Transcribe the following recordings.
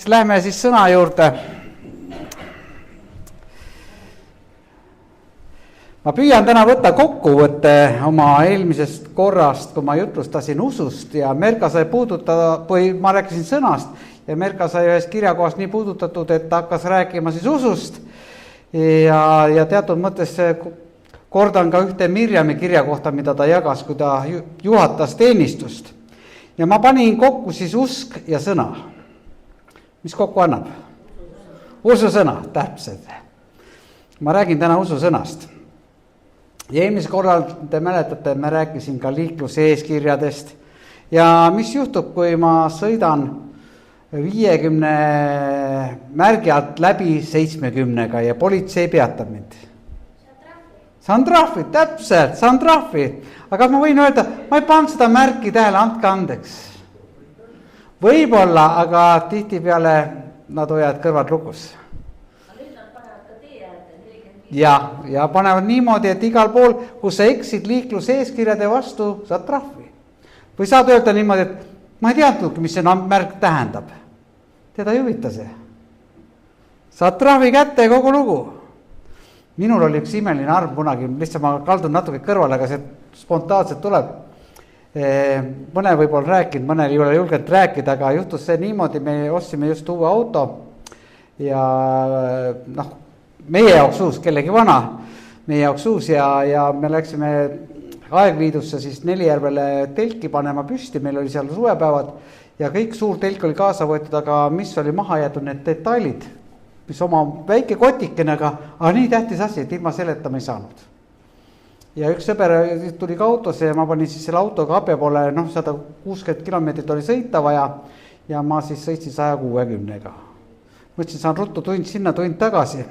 Lähme siis sõna juurde. Ma püüan täna võtta kokkuvõtte oma eelmisest korrast, kui ma jutlustasin usust ja Merka sai puudutada, või ma rääkisin sõnast ja Merka sai ühes kirjakohas nii puudutatud, et ta hakkas rääkima siis usust ja teatud mõttes kordan ka ühte Mirjami kirja kohta, mida ta jagas, kui ta juhatas teenistust. Ja ma panin kokku siis usk ja sõna. Mis kokku annab? Ususõna, täpselt. Ma räägin täna ususõnast. Ja eelmise korral, te mäletate, me rääkisin ka liikluse eeskirjadest. Ja mis juhtub, kui ma sõidan 50 märgi alt läbi 70-ga ja politsei peatab mind? Saan trahvi, täpselt, saan trahvi. Aga ma võin öelda, ma ei pannud seda märki tähele, andke andeks. Võib-olla, aga tihtipeale nad hoiavad kõrvad lukus. Ja panevad niimoodi, et igal pool, kus sa eksid liikluse eeskirjade vastu, saad trahvi. Või saad öelda niimoodi, et ma ei teadnud, mis see märk tähendab. Teda ei huvita see. Saad trahvi kätte kogu lugu. Minul oli üks imeline arm kunagi, lihtsalt ma kaldun natuke kõrvale, aga see spontaanselt tuleb. Mõne võib-olla rääkinud, mõnel ei ole julgenud rääkida, aga juhtus see niimoodi, me ostsime just uue auto ja meie jaoks uus, kellegi vana, meie jaoks uus ja me läksime Aegviidusse siis Nelijärvele telki panema püsti, meil oli seal suvepäevad ja kõik suur telk oli kaasa võetud, aga mis oli maha jäetud need detailid, mis oma väike kotikene, aga nii tähtis asi, et ilma selleta me ei saanud. Ja üks sõber tuli ka autosse ja ma panin siis selle autoga abja poole, 160 kilomeetrit oli sõita vaja ja ma siis sõitsin 160-ga. Mõtlesin, saan ruttu tund sinna, tund tagasi.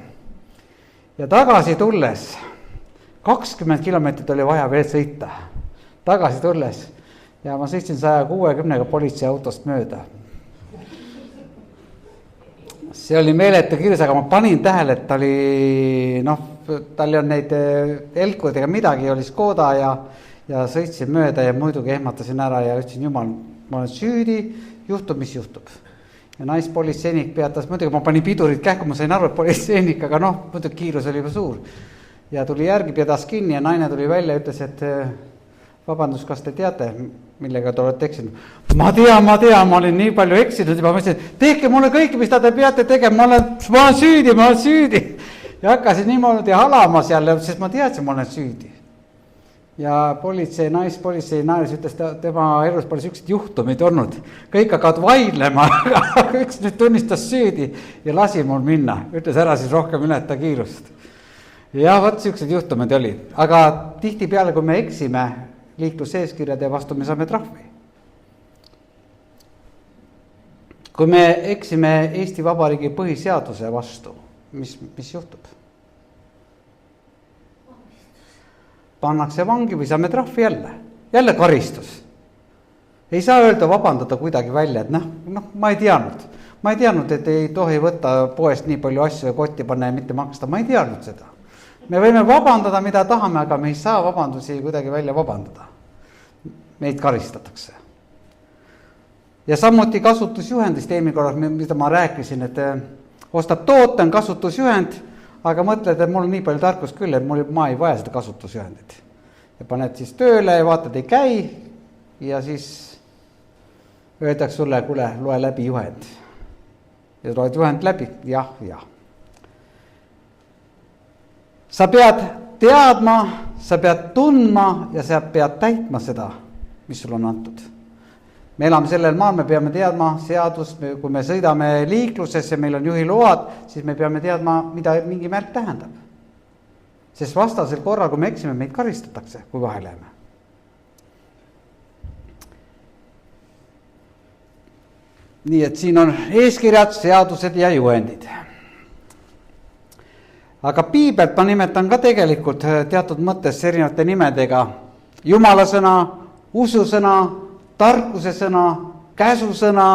Ja tagasi tulles, 20 kilomeetrit oli vaja veel sõita. Tagasi tulles ja ma sõitsin 160-ga politsei autost mööda. See oli meeletu kiirus, aga ma panin tähele, et ta oli, tal on neid elkud ega midagi, oli Škoda ja sõitsin mööda ja muidugi ehmatasin ära ja ütlesin, jumal, ma olen süüdi, juhtub, mis juhtub. Ja naispolitseinik peatas, muidugi ma panin pidurid kähku, ma sain aru, et politseinik, aga muidugi kiirus oli juba suur. Ja tuli järgi, pedas kinni ja naine tuli välja ja ütles, et vabandus, kas te teate, millega te olete eksinud? Ma tean, ma olin nii palju eksinud ja ma mõtlesin, tehke mulle kõik, mis te peate tegema, ma olen süüdi. Ja hakkasin niimoodi halama seal, sest ma teadsin, ma olen süüdi. Ja naispolitsei naaris ütles, tema elus pole sellised juhtumid olnud. Kõik hakkavad vaidlema, aga üks nüüd tunnistas süüdi ja lasi mul minna. Ütles ära siis rohkem ületa kiirust. Ja võt sellised juhtumid oli. Aga tihti peale, kui me eksime liikluseeskirjade vastu, me saame trahvi. Kui me eksime Eesti Vabariigi põhiseaduse vastu, mis juhtub? Pannakse vangi või saame trahvi jälle karistus. Ei saa öelda vabandada kuidagi välja, et ma ei teadnud, et ei tohi võtta poest nii palju asju ja kotti panna ja mitte maksta, ma ei teadnud seda. Me võime vabandada, mida tahame, aga me ei saa vabandusi kuidagi välja vabandada. Meid karistatakse. Ja samuti kasutusjuhendist eelmikorras, mida ma rääkisin, et ostab toote, on kasutusjuhend, aga mõtled, et mul on nii palju tarkust küll, et ma ei vaja seda kasutusjuhendit. Ja paned siis tööle ja vaatad, ei käi ja siis öeldakse sulle, kuule, loe läbi juhend. Ja loed juhend läbi, jah. Sa pead teadma, sa pead tundma ja sa pead täitma seda, mis sul on antud. Me elame sellel maal, me peame teadma seadust, kui me sõidame liiklusesse, meil on juhiload, siis me peame teadma, mida mingi märk tähendab. Sest vastasel korral, kui me eksime, meid karistatakse, kui vahel jääme. Nii et siin on eeskirjad, seadused ja juhendid. Aga piibelt ma nimetan ka tegelikult teatud mõttes erinevate nimedega. Jumalasõna, ususõna, tarkuse sõna, käsusõna,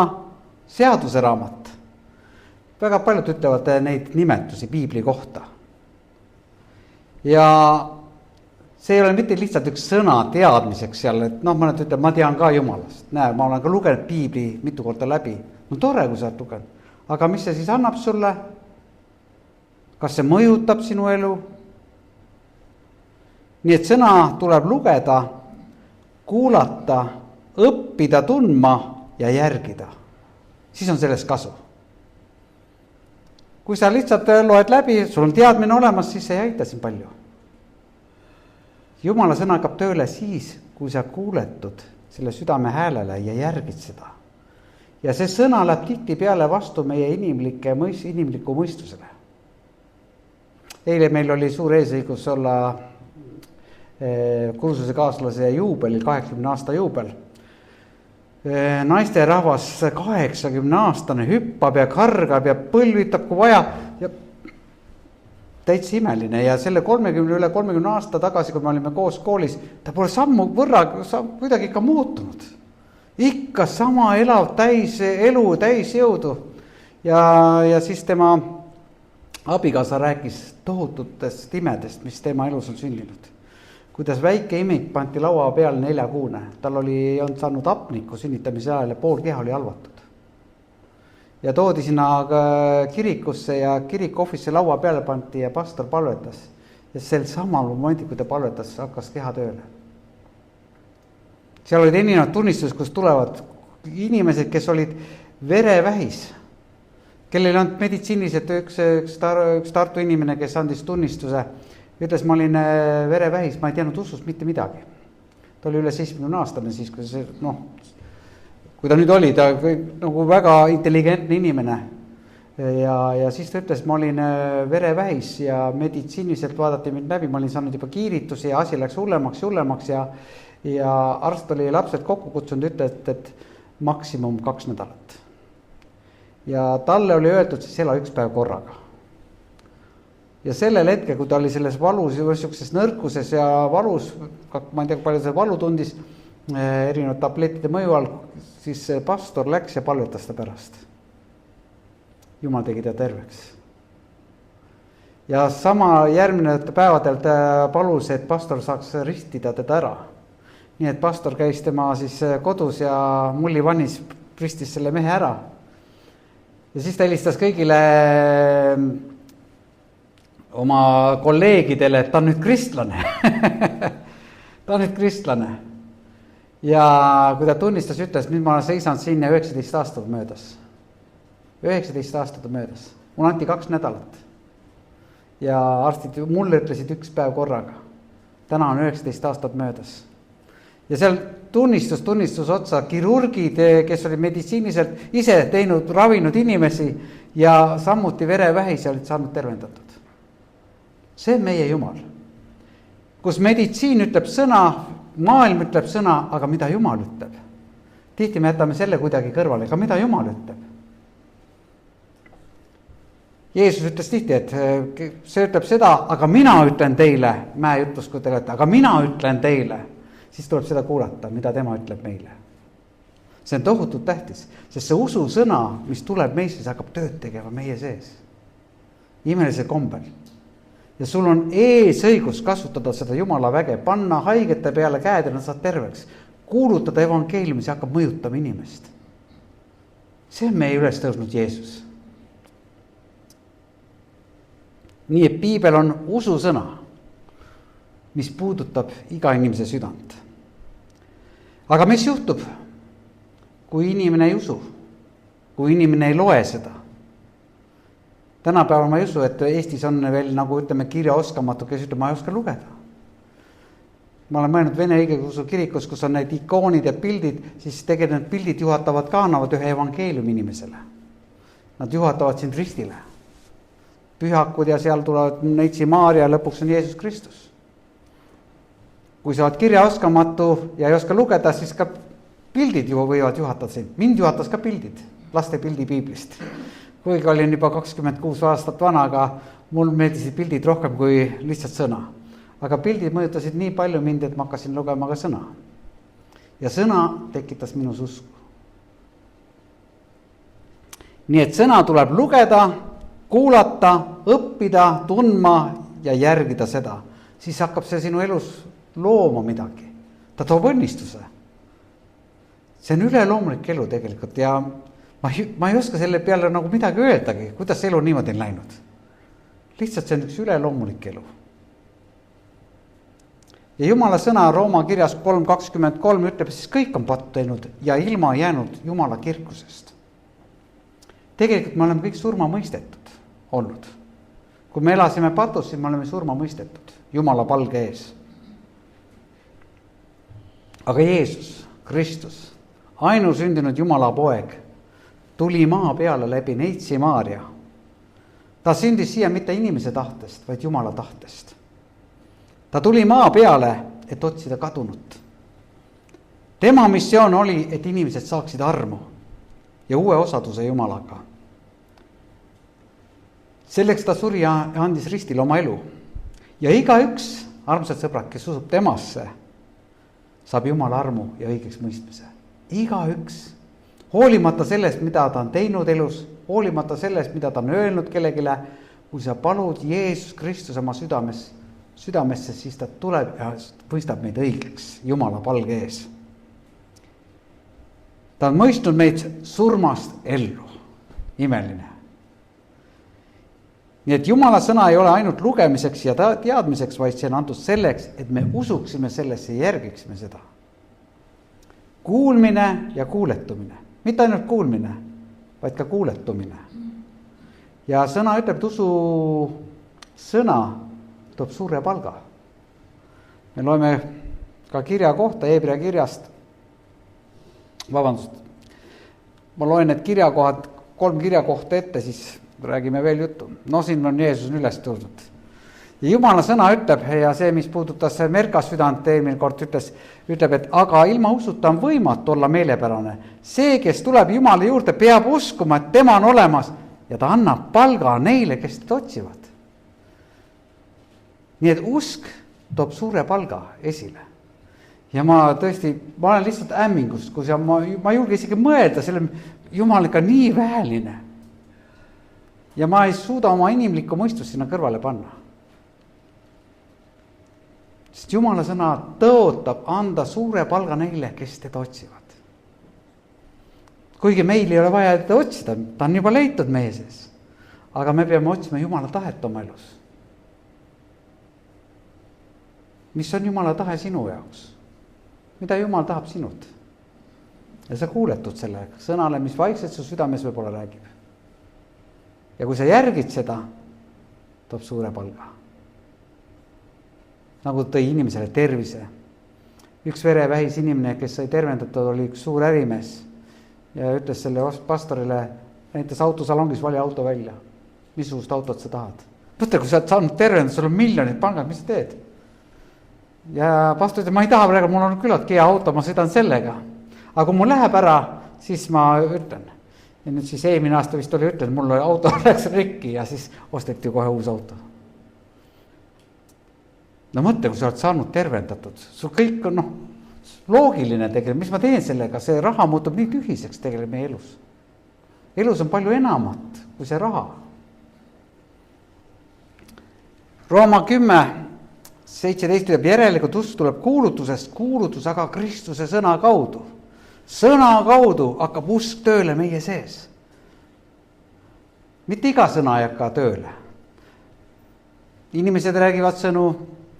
seaduse raamat. Väga paljud ütlevad neid nimetusi piibli kohta. Ja see ei ole mitte lihtsalt üks sõna teadmiseks seal, et mõned ütleb, ma tean ka Jumalast. Näe, ma olen ka lugenud piibli mitu korda läbi. No tore, kui sa oled lugenud. aga mis see siis annab sulle? Kas see mõjutab sinu elu? Nii et sõna tuleb lugeda, kuulata, õppida tundma ja järgida. Siis on sellest kasu. Kui sa lihtsalt loed läbi, sul on teadmine olemas, siis see ei aita siin palju. Jumala sõna hakkab tööle siis, kui sa kuuletud selle südame häälele ja järgid seda. Ja see sõna läheb tihti peale vastu meie inimliku mõistusele. Eile meil oli suur eesõigus olla kursuse kaaslase juubelil, 80 aasta juubel. Naiste rahvas 80-aastane hüppab ja kargab ja põlvitab kui vaja ja täitsa imeline. Ja selle üle 30 aasta tagasi, kui me olime koos koolis, ta pole sammu võrra kuidagi ikka muutunud. Ikka sama elav elu, täis jõudu. Ja siis tema abikaasa rääkis tohututest imedest, mis tema elus on sündinud. Kuidas väike imik panti laua peal 4-kuune. Tal ei olnud saanud hapnikku sünnitamise ajal ja pool keha oli halvatud. Ja toodi sinna kirikusse ja kirikuohvisse laua peale panti ja pastor palvetas. Ja sel samal momendil, kui ta palvetas, hakkas keha tööle. Seal olid erinevad tunnistused, kus tulevad inimesed, kes olid verevähis, kellel on meditsiiniselt üks Tartu inimene, kes andis tunnistuse, ütles, ma olin verevähis, ma ei teadnud usust mitte midagi. Ta oli üle 70-aastane siis, kui ta nüüd oli, ta nagu väga intelligentne inimene. Ja siis ta ütles, ma olin verevähis ja meditsiiniliselt vaadati mind läbi, ma olin saanud juba kiiritusi ja asi läks hullemaks ja arst oli lapsed kokku kutsunud, ütles, et maksimum 2 nädalat. Ja talle oli öeldud siis ela 1 päev korraga. Ja sellel hetkel, kui ta oli selles valus, sellises nõrkuses ja valus, ma ei tea, palju see valu tundis, erinevad tablettide mõju all, siis pastor läks ja palvetas ta pärast. Jumal tegi ta terveks. Ja sama järgmine päevadel ta palus, et pastor saaks ristida teda ära. Nii et pastor käis tema siis kodus ja mullivannis ristis selle mehe ära. Ja siis ta helistas kõigile oma kolleegidele, et ta on nüüd kristlane. Ta on nüüd kristlane. Ja kui ta tunnistas, ütles, nüüd ma seisan siin ja 19 aastat möödas. 19 aastat möödas. Mul anti 2 nädalat. Ja arstid mulle ütlesid 1 päev korraga. Täna on 19 aastat möödas. Ja seal tunnistus otsa kirurgid, kes olid meditsiiniselt ise teinud, ravinud inimesi ja samuti verevähis olid saanud tervendatud. See on meie Jumal. Kus meditsiin ütleb sõna, maailm ütleb sõna, aga mida Jumal ütleb? Tihti me jätame selle kuidagi kõrvale, aga mida Jumal ütleb? Jeesus ütles tihti, et see ütleb seda, aga mina ütlen teile, mäejutus, kui te olete, aga mina ütlen teile, siis tuleb seda kuulata, mida tema ütleb meile. See on tohutult tähtis, sest see ususõna, mis tuleb meisse, see hakkab tööd tegema meie sees. Imelise kombel. Ja sul on eesõigus kasutada seda Jumala väge, panna haigete peale käed ja nad saad terveks. Kuulutada evangeeliumi, see hakkab mõjutama inimest. See on meie üles tõusnud Jeesus. Nii et piibel on ususõna, mis puudutab iga inimese südant. Aga mis juhtub, kui inimene ei usu, kui inimene ei loe seda? Tänapäeval ma ei usu, et Eestis on veel nagu ütleme kirjaoskamatu, kes ütleb, ma ei oska lugeda. Ma olen mõelnud Vene õigeusu kirikus, kus on need ikoonid ja pildid, siis tegelikult need pildid juhatavad ka annavad ühe evangeeliumi inimesele. Nad juhatavad sind ristile. Pühakud ja seal tulevad Neitsi Maaria ja lõpuks on Jeesus Kristus. Kui sa oled kirjaoskamatu ja ei oska lugeda, siis ka pildid ju võivad juhatada sind. Mind juhatas ka pildid, laste pildi piiblist. Kuigi olin juba 26 aastat vana, aga mul meeldisid pildid rohkem kui lihtsalt sõna. Aga pildid mõjutasid nii palju mind, et ma hakkasin lugema ka sõna. Ja sõna tekitas minus usku. Nii et sõna tuleb lugeda, kuulata, õppida, tundma ja järgida seda. Siis hakkab see sinu elus looma midagi. Ta toob õnnistuse. See on üleloomulik elu tegelikult ja ma ei oska selle peale nagu midagi öeldagi, kuidas elu niimoodi on läinud. Lihtsalt see on üks üleloomulik elu. Ja Jumala sõna Rooma kirjas 3:23 ütleb, siis kõik on pattu teinud ja ilma jäänud Jumala kirkusest. Tegelikult me oleme kõik surma mõistetud olnud. Kui me elasime patus, siis me oleme surma mõistetud Jumala palge ees. Aga Jeesus, Kristus, ainusündinud Jumala poeg, tuli maa peale läbi Neitsi Maarja. Ta sündis siia mitte inimese tahtest, vaid Jumala tahtest. Ta tuli maa peale, et otsida kadunut. Tema missioon oli, et inimesed saaksid armu ja uue osaduse Jumalaga. Selleks ta suri ja andis ristil oma elu. Ja igaüks, armsad sõbrad, kes usub temasse, saab Jumala armu ja õigeks mõistmise. Igaüks, hoolimata sellest, mida ta on teinud elus, hoolimata sellest, mida ta on öelnud kellegile, kui sa palud Jeesus Kristus oma südamesse, siis ta tuleb ja mõistab meid õigeks Jumala palge ees. Ta on mõistnud meid surmast ellu. Imeline. Nii et Jumala sõna ei ole ainult lugemiseks ja teadmiseks, vaid see on antud selleks, et me usuksime sellesse ja järgiksime seda. Kuulmine ja kuuletumine. Mitte ainult kuulmine, vaid ka kuuletumine. Ja sõna ütleb, et usu sõna toob suure palga. Me loeme ka kirja kohta Hebra kirjast. Vabandust. Ma loen need kirjakohad, 3 kirjakohta ette, siis räägime veel juttu. No siin on Jeesus üles tulnud. Ja Jumala sõna ütleb, ja see, mis puudutas Merkas südant eelmine kord ütleb, et aga ilma usuta on võimatu olla meelepärane. See, kes tuleb Jumala juurde, peab uskuma, et tema on olemas ja ta annab palga neile, kes teda otsivad. Nii et usk toob suure palga esile. Ja ma olen lihtsalt ämmingus, kui ma julge isegi mõelda selle Jumal ikka nii väheline. Ja ma ei suuda oma inimlikku mõistust sinna kõrvale panna. Sest Jumala sõna tõotab anda suure palga neile, kes teda otsivad. Kuigi meil ei ole vaja teda otsida, ta on juba leitud meie sees. Aga me peame otsima Jumala tahet oma elus. Mis on Jumala tahe sinu jaoks? Mida Jumal tahab sinult? Ja sa kuuletud selle sõnale, mis vaikselt su südames võib-olla räägib. Ja kui sa järgid seda, toob suure palga. Nagu tõi inimesele tervise. Üks verevähis inimene, kes sai tervendatud, oli üks suur ärimees. Ja ütles selle pastorile, näitas autosalongis, vali auto välja. Missugust autot sa tahad? Mõtle, kui sa oled saanud tervendada, sul on miljonid pangad, mis sa teed? Ja pastor ütleb, ma ei taha praegu, mul on küllalt hea auto, ma sõidan sellega. Aga kui mul läheb ära, siis ma ütlen. Ja nüüd siis eelmine aasta vist oli ütlen, mul auto läks rikki ja siis osteti kohe uus auto. No mõtle, kui sa oled saanud tervendatud. Sul kõik on loogiline tegelikult, mis ma teen sellega, see raha muutub nii tühiseks tegelikult meie elus. Elus on palju enamat kui see raha. Rooma 10:17 ütleb, järelikult usk tuleb kuulutusest, kuulutus aga Kristuse sõna kaudu. Sõna kaudu hakkab usk tööle meie sees. Mitte iga sõna ei hakka tööle. Inimesed räägivad sõnu,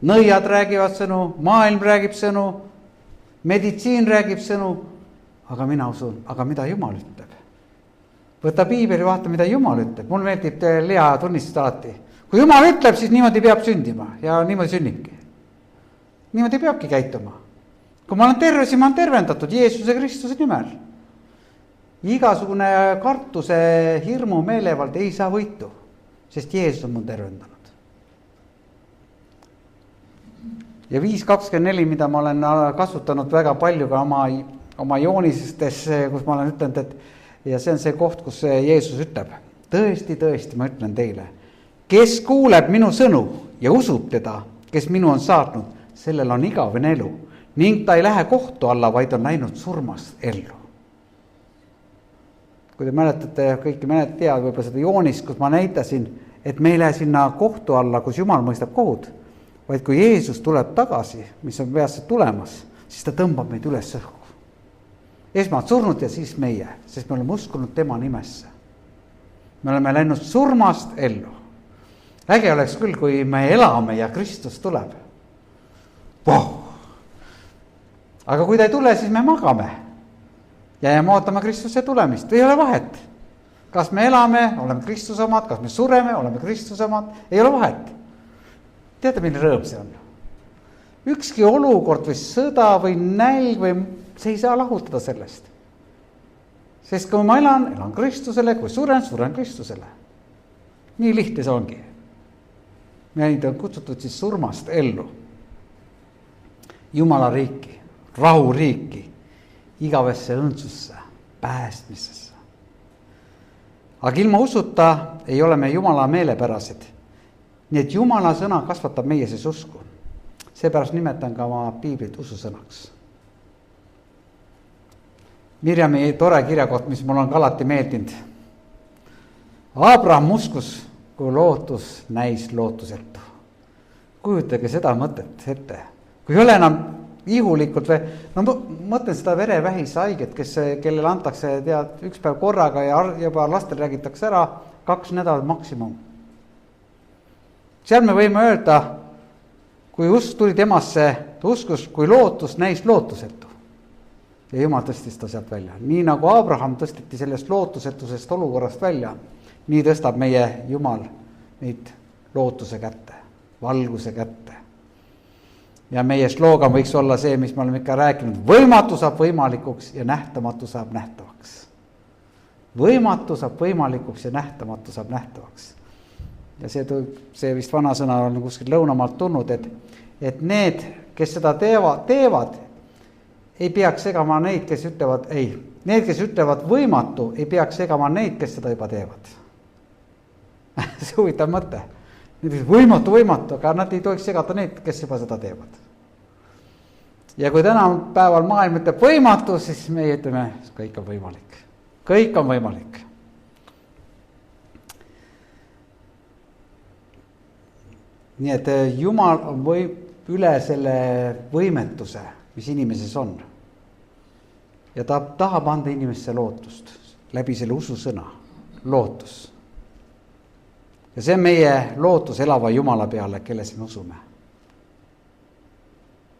nõiad räägivad sõnu, maailm räägib sõnu, meditsiin räägib sõnu, aga mina usun, aga mida Jumal ütleb? Võta piibel ja vaata, mida Jumal ütleb. Mul meeldib Lea tunnistada alati. Kui Jumal ütleb, siis niimoodi peab sündima ja niimoodi sünnibki. Niimoodi peabki käituma. Kui ma olen terve, siis ma olen tervendatud Jeesuse Kristuse nimel. Igasugune kartuse, hirmu, meelevald ei saa võitu, sest Jeesus on mul tervendanud. Ja 5.24, mida ma olen kasutanud väga palju ka oma joonistes, kus ma olen ütlenud, et ja see on see koht, kus Jeesus ütleb, tõesti, ma ütlen teile, kes kuuleb minu sõnu ja usub teda, kes minu on saatnud, sellel on igavene elu. Ning ta ei lähe kohtu alla, vaid on läinud surmast ellu. Kui te mäletate, kõiki teavad võib-olla seda joonist, kus ma näitasin, et me ei lähe sinna kohtu alla, kus Jumal mõistab kohut, vaid kui Jeesus tuleb tagasi, mis on peast tulemas, siis ta tõmbab meid üles õhku. esmalt surnud ja siis meie, sest me oleme uskunud tema nimesse. Me oleme läinud surmast ellu. Äge oleks küll, kui me elame ja Kristus tuleb. Wow. Aga kui ta ei tule, siis me magame. Ja jääme ootama Kristuse tulemist. Ei ole vahet. Kas me elame, oleme Kristuse omad, kas me sureme, oleme Kristuse omad. Ei ole vahet. Teate, milline rõõm see on? Ükski olukord või sõda või nälg või see ei saa lahutada sellest. Sest kui ma elan Kristusele, kui suren Kristusele. Nii lihtne see ongi. Meid on kutsutud siis surmast ellu. Jumala riiki, rahu riiki, igavesse õndsusse, päästmisesse. Aga ilma usuta ei ole me Jumala meelepärased. Nii et Jumala sõna kasvatab meie siis usku. Seepärast nimetan ka oma piiblit ususõnaks. Mirjami tore kirjakoht, mis mul on ka alati meeldinud. Abraham uskus, kui lootus näis lootusetu. Kujutage seda mõtet ette. Kui ei ole enam ihulikult või, mõtlen seda verevähis haiget, kellele antakse üks päev korraga ja juba lastel räägitakse ära 2 nädalat maksimum. Seal me võime öelda, kui usk tuli temasse, ta uskus, kui lootus näis lootusetu. Ja Jumal tõstis ta sealt välja. Nii nagu Abraham tõsteti sellest lootusetusest olukorrast välja, nii tõstab meie Jumal meid lootuse kätte, valguse kätte. Ja meie sloogan võiks olla see, mis me oleme ikka rääkinud. Võimatu saab võimalikuks ja nähtamatu saab nähtavaks. Võimatu saab võimalikuks ja nähtamatu saab nähtavaks. Ja see vist vana sõna on kuskil lõunamaalt tulnud, et need, kes seda teevad, ei peaks segama neid, kes ütlevad ei. Need, kes ütlevad võimatu, ei peaks segama neid, kes seda juba teevad. See huvitav mõte. Võimatu, aga nad ei tohiks segata neid, kes juba seda teevad. Ja kui täna päeval maailm ütleb võimatu, siis meie ütleme, kõik on võimalik. Kõik on võimalik. Nii et Jumal on üle selle võimetuse, mis inimeses on. Ja ta tahab anda inimesse lootust läbi selle ususõna, lootus. Ja see on meie lootus elava Jumala peale, kelles me usume.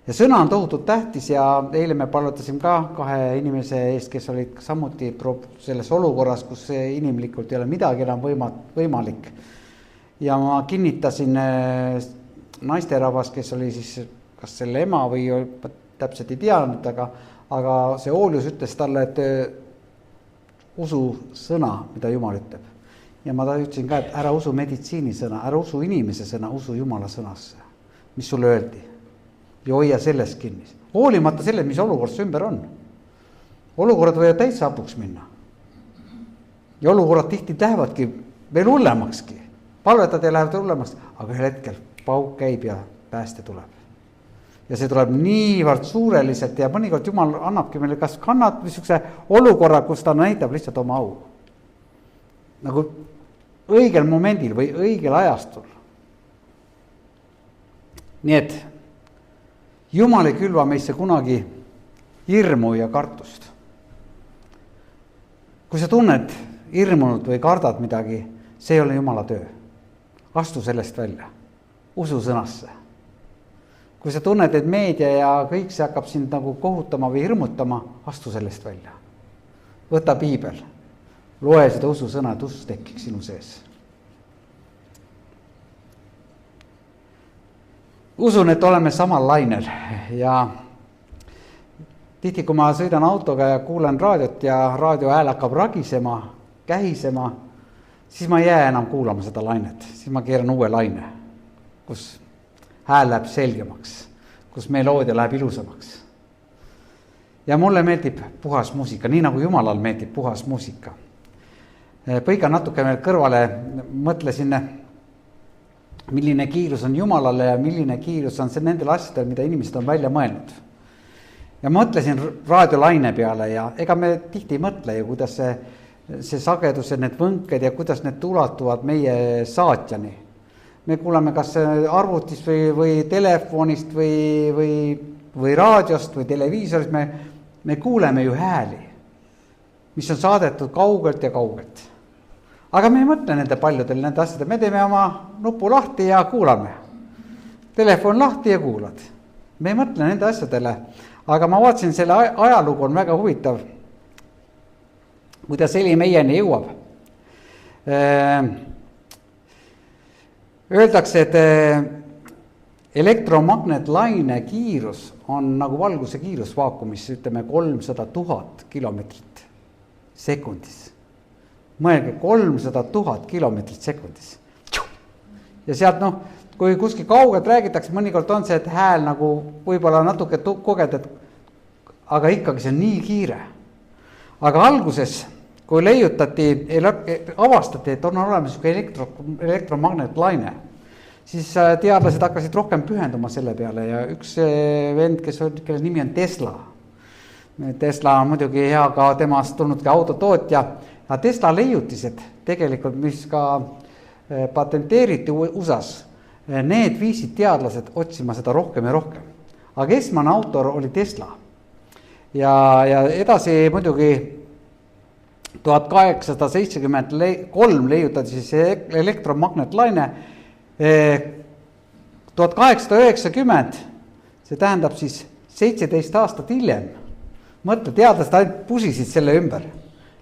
Ja sõna on tohutult tähtis ja eile me palutasime ka 2 inimese eest, kes olid samuti selles olukorras, kus inimlikult ei ole midagi enam võimalik. Ja ma kinnitasin naisterahvas, kes oli siis kas selle ema või täpselt ei teadnud, aga see Oolius ütles talle, et usu sõna, mida Jumal ütleb. Ja ma ütlesin ka, et ära usu meditsiinisõna, ära usu inimese sõna, usu Jumala sõnasse, mis sulle öeldi. Ja hoia sellest kinni. Hoolimata sellest, mis olukord see ümber on. Olukorrad võivad täitsa hapuks minna. Ja olukorrad tihti lähevadki veel hullemakski. Palvetad ja lähevad hullemaks, aga ühel hetkel pauk käib ja pääste tuleb. Ja see tuleb niivõrd suureliselt ja mõnikord Jumal annabki meile kas kannat või sükse olukorra, kus ta näitab lihtsalt oma au. Nagu õigel momendil või õigel ajastul. Nii et Jumal ei külva meisse kunagi hirmu ja kartust. Kui sa tunned hirmunud või kardad midagi, see ei ole Jumala töö. Astu sellest välja. Usu sõnasse. Kui sa tunned, et meedia ja kõik see hakkab sind nagu kohutama või hirmutama, astu sellest välja. Võta piibel. Loe seda usu sõna, et usus tekiks sinu sees. Usun, et oleme samal lainel ja tihti, kui ma sõidan autoga ja kuulen raadiot ja raadio hääl hakkab ragisema, kähisema, siis ma ei jää enam kuulama seda lainet. Siis ma keeran uue laine, kus hääl läheb selgemaks, kus meloodia läheb ilusamaks. Ja mulle meeldib puhas muusika, nii nagu Jumalal meeldib puhas muusika. Põikan natuke veel kõrvale, mõtlesin, milline kiirus on Jumalale ja milline kiirus on see nendel asjadel, mida inimesed on välja mõelnud. Ja mõtlesin raadiolaine peale ja ega me tihti ei mõtle ju, kuidas see sagedus ja need võnked ja kuidas need ulatuvad meie saatjani. Me kuuleme kas arvutist või telefonist või raadiost või televiisorist, me kuuleme ju hääli. mis on saadetud kaugelt ja kaugelt. aga me ei mõtle nende paljudel nende asjade, me teeme oma nupu lahti ja kuulame. Telefon lahti ja kuulad. Me ei mõtle nende asjadele, aga ma vaatasin, selle ajalugu on väga huvitav, kuidas heli meieni jõuab. Öeldakse, et elektromagnetlaine kiirus on nagu valguse kiirus vaakumis, ütleme 300 000 kilomeetrit sekundis. Mõelge, 300 000 kilomeetrit sekundis. Ja sealt kui kuskil kaugelt räägitakse, mõnikord on see, et hääl nagu võib-olla natuke koged, aga ikkagi see on nii kiire. Aga alguses, kui avastati, et on olemas elektromagnetlaine, siis teadlased hakkasid rohkem pühenduma selle peale ja üks vend, kelle nimi on Tesla. Tesla on muidugi hea ka temast tulnud ka autotootja. Ja Tesla leiutised tegelikult, mis ka patenteeriti USAs, need viisid teadlased otsima seda rohkem ja rohkem. Aga esmane autor oli Tesla. Ja edasi muidugi 1873 leiutati siis elektromagnetlaine. 1890, see tähendab siis 17 aastat hiljem. Mõtle, teadlased ainult pusisid selle ümber.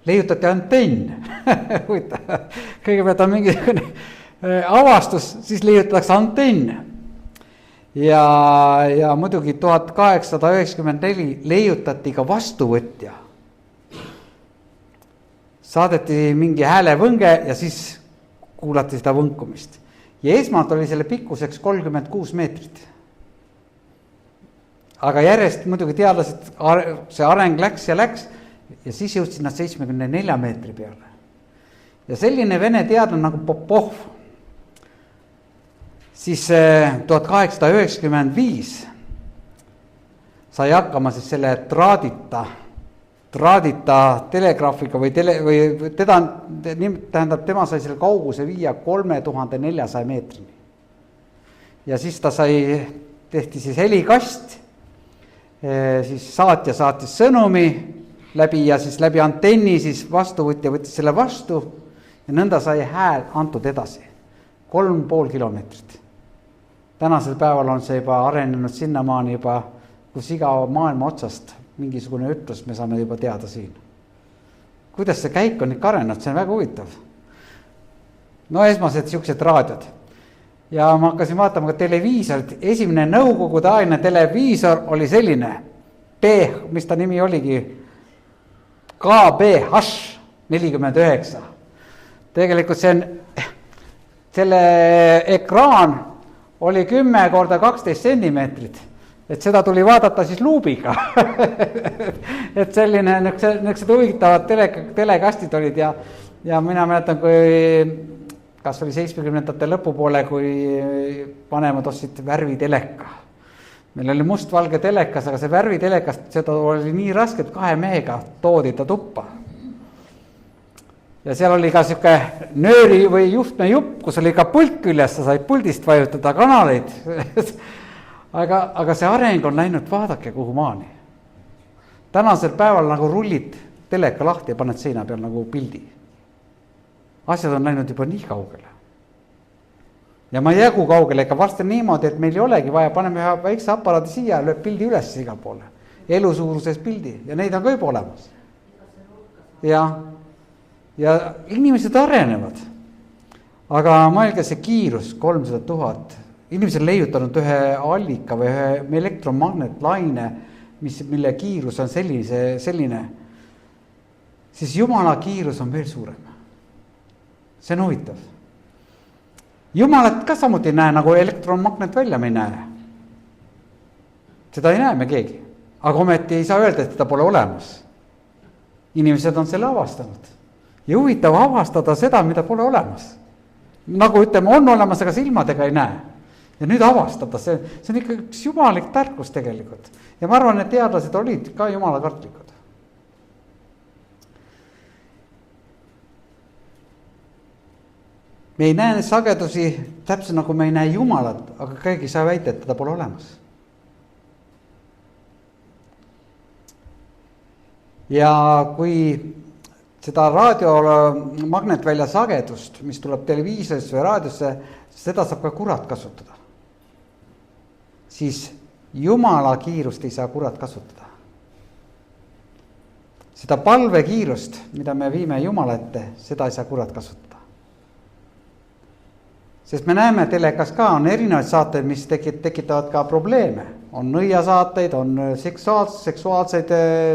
Leiutati antenn. Kõigepealt on mingisugune avastus, siis leiutatakse antenn. Ja muidugi 1894 leiutati ka vastuvõtja. Saadeti mingi häälevõnge ja siis kuulati seda võnkumist. Ja esmalt oli selle pikkuseks 36 meetrit. Aga järjest muidugi teadlased, see areng läks ja siis jõudsid nad 74 meetri peale. Ja selline vene teadlane nagu Popov, siis 1895 sai hakkama siis selle traadita telegraafiga või tähendab, tema sai selle kauguse viia 3400 meetrini. Ja siis tehti siis helikast, siis saatja saatis sõnumi läbi ja siis läbi antenni siis vastuvõtja võttis selle vastu ja nõnda sai hääl antud edasi 3,5 kilomeetrit. Tänasel päeval on see juba arenenud sinnamaani juba, kus iga maailma otsast mingisugune ütlus me saame juba teada siin. Kuidas see käik on ikka arenenud, see on väga huvitav. No esmased siuksed raadiod. Ja ma hakkasin vaatama ka televiisorit. Esimene nõukogude aegne televiisor oli selline, mis ta nimi oligi, KBH49. Tegelikult selle ekraan oli 10 korda 12 sentimeetrit. Et seda tuli vaadata siis luubiga. Et selline, niisugused huvitavad telekastid olid ja mina mäletan, kui kas oli 70-ndate lõpupoole, kui vanemad ostsid värviteleka. Meil oli mustvalge telekas, aga see värvitelekast, seda oli nii raske, et 2 mehega toodi ta tuppa. Ja seal oli ka siuke nööri või juhtme jupp, kus oli ka pult küljes, sa said puldist vajutada kanaleid. Aga see areng on läinud, vaadake kuhu maani. Tänasel päeval nagu rullid teleka lahti ja paned seina peal nagu pildi. Asjad on läinud juba nii kaugele. Ja ma ei jagu kaugele, ega varsti niimoodi, et meil ei olegi vaja, paneme ühe väikse aparaadi siia ja lööb pildi üles igal poole. Elusuuruses pildi ja neid on ka juba olemas. Ja inimesed arenevad. Aga mõelge see kiirus 300 000. Inimesed on leiutanud ühe allika või ühe elektromagnetlaine, mille kiirus on selline, siis Jumala kiirus on veel suurem. See on huvitav. Jumalat ka samuti ei näe, nagu elektromagnet välja me ei näe. Seda ei näe me keegi. Aga ometi ei saa öelda, et seda pole olemas. Inimesed on selle avastanud. Ja huvitav avastada seda, mida pole olemas. Nagu ütleme, on olemas, aga silmadega ei näe. Ja nüüd avastada, see on ikka üks jumalik tarkus tegelikult. Ja ma arvan, et teadlased olid ka jumala kartlikud. Me ei näe sagedusi täpselt nagu me ei näe Jumalat, aga keegi ei saa väita, et teda pole olemas. Ja kui seda raadiomagnetvälia sagedust, mis tuleb televiisorisse või raadiosse, seda saab ka kurat kasutada. Siis Jumala kiirust ei saa kurat kasutada. Seda palvekiirust, mida me viime Jumala ette, seda ei saa kurat kasutada. Sest me näeme telekas ka, on erinevaid saateid, mis tekitavad ka probleeme. On nõiasaateid, on seksuaalseid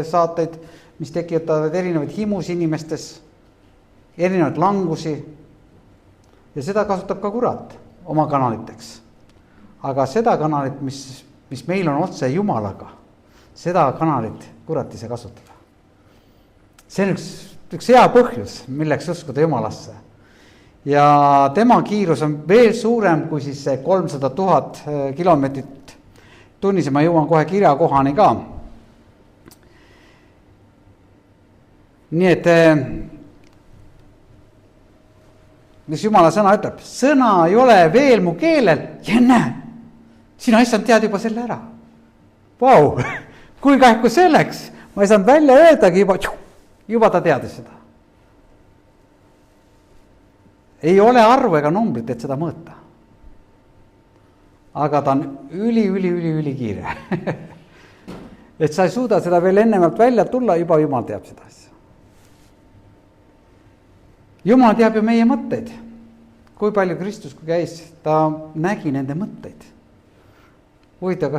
saateid, mis tekitavad erinevaid himus inimestes, erinevaid langusi. Ja seda kasutab ka kurat oma kanaliteks. Aga seda kanalit, mis meil on otse Jumalaga, seda kanalit kurat ei saa kasutada. See on üks hea põhjus, milleks uskuda Jumalasse. Ja tema kiirus on veel suurem kui siis see 300 000 kilomeetrit tunnis ja ma jõuan kohe kirja kohani ka. Nii et mis Jumala sõna ütleb, sõna ei ole veel mu keelel ja näe, sina issand tead juba selle ära. Vau, kui kähku selleks, ma ei saanud välja öeldagi, juba ta teadis seda. Ei ole arvu ega numbrit, et seda mõõta. Aga ta on üli kiire. Et sa ei suuda seda veel ennemalt välja tulla, juba Jumal teab seda asja. Jumal teab ju meie mõtteid. Kui palju Kristus kui käis, ta nägi nende mõtteid. Huvitav,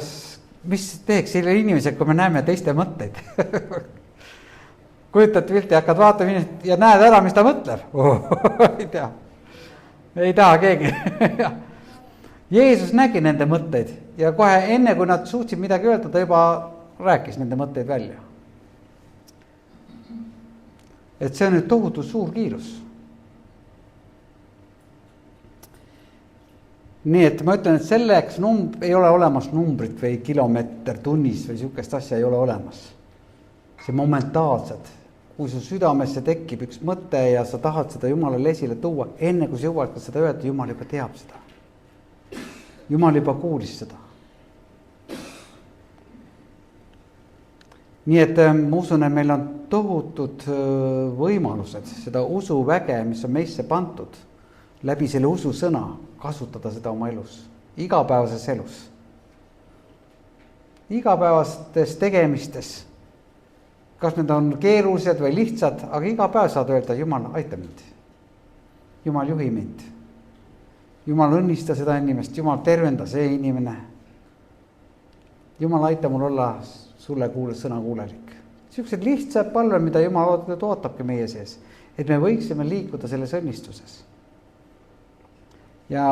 mis teeks selle inimesed, kui me näeme teiste mõtteid? Kujutad pilti, hakkad vaatama ja näed ära, mis ta mõtleb. Ei tea. Ei taha keegi. Jeesus nägi nende mõtteid ja kohe enne, kui nad suutsid midagi öelda, ta juba rääkis nende mõtteid välja. Et see on nüüd tohutu suur kiirus. Nii et ma ütlen, et selleks ei ole olemas numbrit või kilomeeter tunnis või sihukest asja ei ole olemas. See momentaalsed. Kui su südamesse tekib üks mõte ja sa tahad seda Jumalale esile tuua, enne kui sa jõuad seda öelda, Jumal juba teab seda. Jumal juba kuulis seda. Nii et ma usun, et meil on tohutud võimalused seda usuväge, mis on meisse pantud, läbi selle ususõna kasutada seda oma elus, igapäevases elus. Igapäevastes tegemistes. Kas need on keerulised või lihtsad, aga iga päev saad öelda, Jumal, aita mind. Jumal, juhi mind. Jumal, õnnista seda inimest. Jumal, tervenda see inimene. Jumal, aita mul olla sulle sõna kuulelik. Siuksed lihtsad palved, mida Jumal ootabki meie sees. Et me võiksime liikuda selles õnnistuses. Ja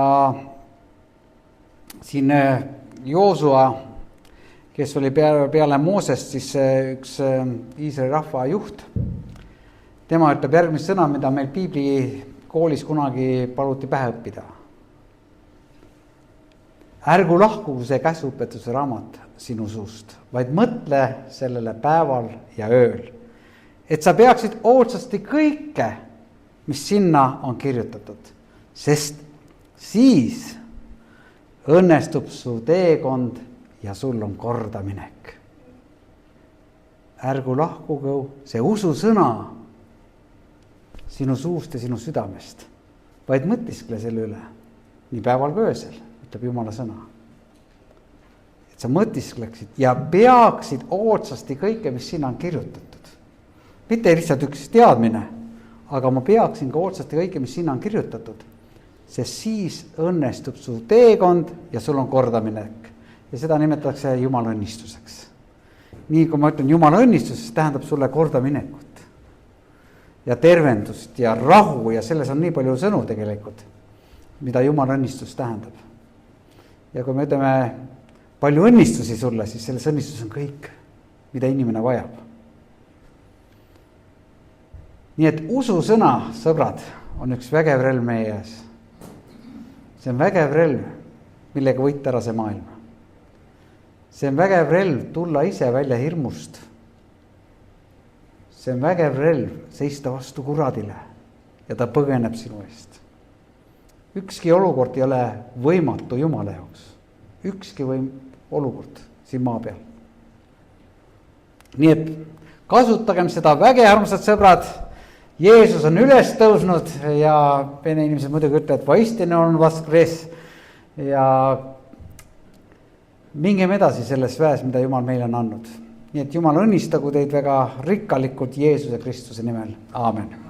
siin Joosua, kes oli peale Moosest, siis üks Iisraeli rahva juht. Tema ütleb järgmist sõna, mida meil Piibli koolis kunagi paluti pähe õppida. Ärgu lahku see käsuõpetuse raamat sinu suust, vaid mõtle sellele päeval ja ööl. Et sa peaksid hoogsasti kõike, mis sinna on kirjutatud, sest siis õnnestub su teekond ja sul on kordaminek. Ärgu lahkugu see ususõna sinu suust ja sinu südamest, vaid mõtiskle selle üle, nii päeval kui öösel, ütleb Jumala sõna. Et sa mõtiskleksid ja peaksid hoogsasti kõike, mis sinna on kirjutatud. Mitte lihtsalt üks teadmine, aga ma peaksin ka hoogsasti kõike, mis sinna on kirjutatud, sest siis õnnestub su teekond ja sul on kordaminek. Ja seda nimetatakse Jumala õnnistuseks. Nii kui ma ütlen Jumala õnnistus, siis tähendab sulle kordaminekut. Ja tervendust ja rahu ja selles on nii palju sõnu tegelikult, mida Jumala õnnistus tähendab. Ja kui me ütleme palju õnnistusi sulle, siis selles õnnistus on kõik, mida inimene vajab. Nii et ususõna, sõbrad, on üks vägev relv meie ees. See on vägev relv, millega võita ära see maailma. See on vägev relv tulla ise välja hirmust. See on vägev relv seista vastu kuradile ja ta põgeneb sinu eest. Ükski olukord ei ole võimatu Jumala jaoks. Ükski olukord siin maa peal. Nii et kasutagem seda väge, armsad sõbrad, Jeesus on üles tõusnud ja vene inimesed muidugi ütlevad, vaistine on vaskres ja mingem edasi selles väes, mida Jumal meile on andnud. Nii et Jumal õnnistagu teid väga rikkalikult Jeesuse Kristuse nimel. Aamen.